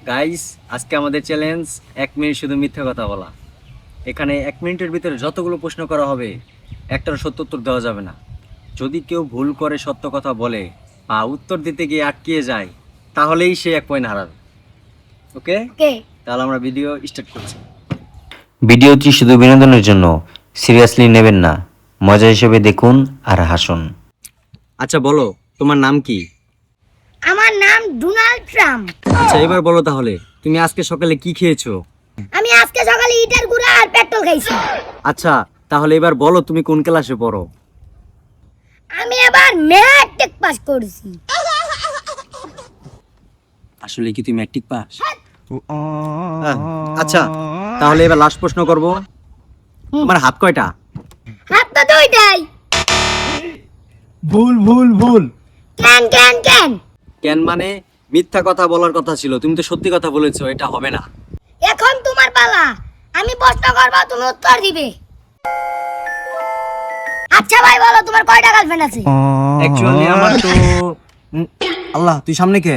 Guys, আজকে আমাদের challenge 1 minute শুধু মিথ্যা কথা বলা। এখানে 1 মিনিটের ভিতরে যতগুলো প্রশ্ন করা হবে একটার সত্য উত্তর দেওয়া যাবে না। যদি কেউ ভুল করে সত্য কথা বলে বা উত্তর দিতে গিয়ে আটকিয়ে যায় তাহলেই সে 1 পয়েন্ট হারাবে। ওকে, তাহলে আমরা ভিডিও স্টার্ট করছি। ভিডিওটি শুধু বিনোদনের জন্য, সিরিয়াসলি নেবেন না, মজা হিসেবে দেখুন আর হাসুন। আচ্ছা বলো, তোমার নাম কি? আমার নাম ডোনাল্ড ট্রাম্প। আচ্ছা এবার বলো তাহলে, তুমি আজকে সকালে কি খেয়েছো? আমি আজকে সকালে ইটের গুঁড়া আর পেট্রোল খাইছি। আচ্ছা তাহলে এবার বলো, তুমি কোন ক্লাসে পড়ো? আমি এবার ম্যাট্রিক পাস করছি। আসলে কি তুমি ম্যাট্রিক পাস? আচ্ছা তাহলে এবার লাস্ট প্রশ্ন করব, তোমার হাত কয়টা? হাত তো দুইটাই। ভুল ভুল ভুল। কেন কেন কেন? কেন মানে মিথ্যা কথা বলার কথা ছিল, তুমি তো সত্যি কথা বলেছো, এটা হবে না। এখন তোমার পালা, আমি প্রশ্ন করব, তুমি উত্তর দিবে। আচ্ছা ভাই বলো, তোমার কয়টা গার্লফ্রেন্ড আছে? অ্যাকচুয়ালি আমার তো আল্লাহ, তুই সামনে কে?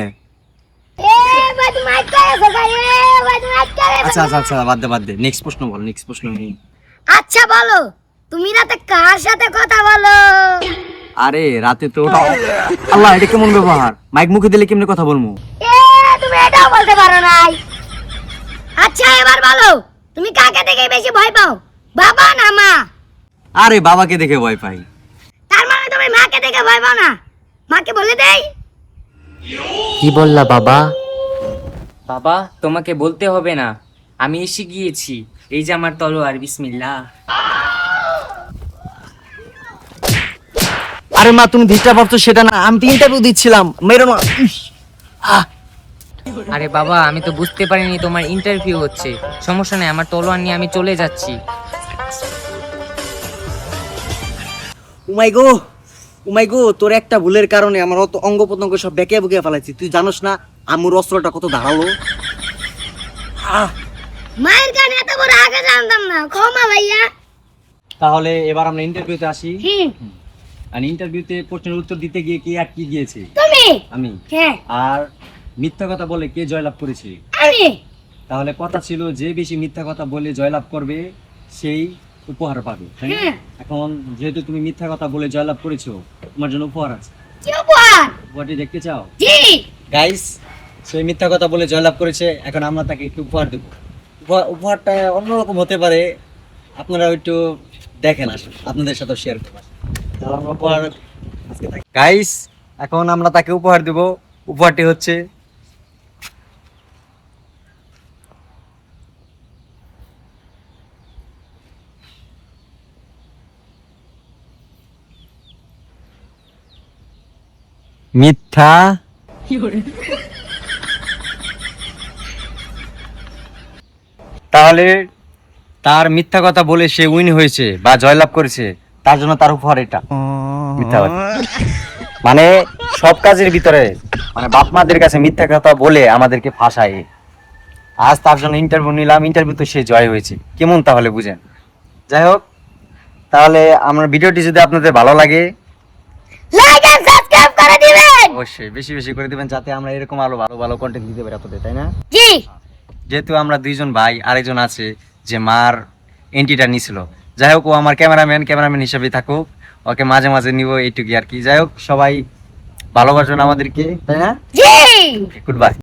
এ ভাই তুমি আটকে গেছো ভাই, এ ভাই তুমি আটকে গেছো। আচ্ছা আচ্ছা আচ্ছা, বাদ দে, নেক্সট প্রশ্ন বল, নেক্সট প্রশ্ন নেই। আচ্ছা বলো, তুমি রাতে কার সাথে কথা বলো? আরে রাতে তো আল্লাহ, এটা কেমন ব্যবহার? মাইক মুখে দিলে কেমনে কথা বলবো? এ তুমি এটাও বলতে পারো নাই। আচ্ছা এবার বলো, তুমি কাকে দেখে বেশি ভয় পাও, বাবা না মা? আরে বাবাকে দেখে ভয় পাই। তার মানে তুমি মাকে দেখে ভয় পাও না? মাকে বলে দেই। কি বললা বাবা? বাবা তোমাকে বলতে হবে না, আমি এসে গিয়েছি। এই যে আমার তলোয়ার, বিসমিল্লাহ। আরে মা, তুমি ডিস্টার্ব করছো সেটা না, আমি তো ইন্টারভিউ দিচ্ছিলাম, মেরো না। আরে বাবা, আমি তো বুঝতে পারিনি তোমার ইন্টারভিউ হচ্ছে। সমস্যা নেই, আমার তলোয়ার নিয়ে আমি চলে যাচ্ছি। ও মাই গো, তোর একটা ভুলের কারণে আমার অত অঙ্গ প্রত্যঙ্গ সব বেঁকে বুকে ফেলাইছি। তুই জানোস না আমুর অস্ত্রটা কত ধারালো? মায়ের কানে এত বড় আগে জানতাম না, ক্ষমা ভাইয়া। তাহলে এবার আমরা ইন্টারভিউতে আসি। হুম, আর ইন্টারভিউতে প্রশ্নের উত্তর দিতে গিয়ে কে আটকে গিয়েছে? তুমি। আমি। হ্যাঁ আর মিথ্যা কথা বলে কে জয়লাভ করেছে? আমি। তাহলে কথা ছিল যে বেশি মিথ্যা কথা বলে জয়লাভ করবে সেই উপহার পাবে, তাই না? হ্যাঁ। এখন যেহেতু তুমি মিথ্যা কথা বলে জয়লাভ করেছো, তোমার জন্য উপহার আছে। কি উপহার? উপহারটি দেখতে চাও? জি। গাইস, সে মিথ্যা কথা বলে জয়লাভ করেছে, এখন আমরা তাকে একটু উপহার দেবো। উপহারটা অন্যরকম হতে পারে, আপনারা একটু দেখেন, আসুন আপনাদের সাথে শেয়ার করবো। গাইস, এখন আমরা তাকে উপহার দেব। উপহারটি হচ্ছে মিথ্যা তাহলে তার মিথ্যা কথা বলে সে উইন হয়েছে বা জয়লাভ করেছে, তার জন্য তার উপহার এটা। মিথ্যা কথা মানে সব কাজের ভিতরে, মানে বাপ মাদের কাছে মিথ্যা কথা বলে আমাদেরকে ফাঁসায়। আজ তার জন্য ইন্টারভিউ নিলাম, ইন্টারভিউতে সে জয় হয়েছে। কেমন তাহলে বুঝেন? যাই হোক, তাহলে আমার ভিডিওটি যদি আপনাদের ভালো লাগে লাইক এন্ড সাবস্ক্রাইব করে দিবেন। অবশ্যই বেশি বেশি করে দিবেন, যাতে আমরা এরকম আরো ভালো ভালো কন্টেন্ট দিতে পারি আপনাদের, তাই না? জি। যেহেতু আমরা দুইজন ভাই, আরেকজন আছে যে মার এন্ট্রিটা নিছিল। যাই হোক, ও আমার ক্যামেরাম্যান হিসেবে থাকুক, ওকে মাঝে মাঝে নিব, এইটুকুই আর কি। যাই হোক, সবাই ভালোবাসবেন আমাদেরকে, তাই না? জি। Good by.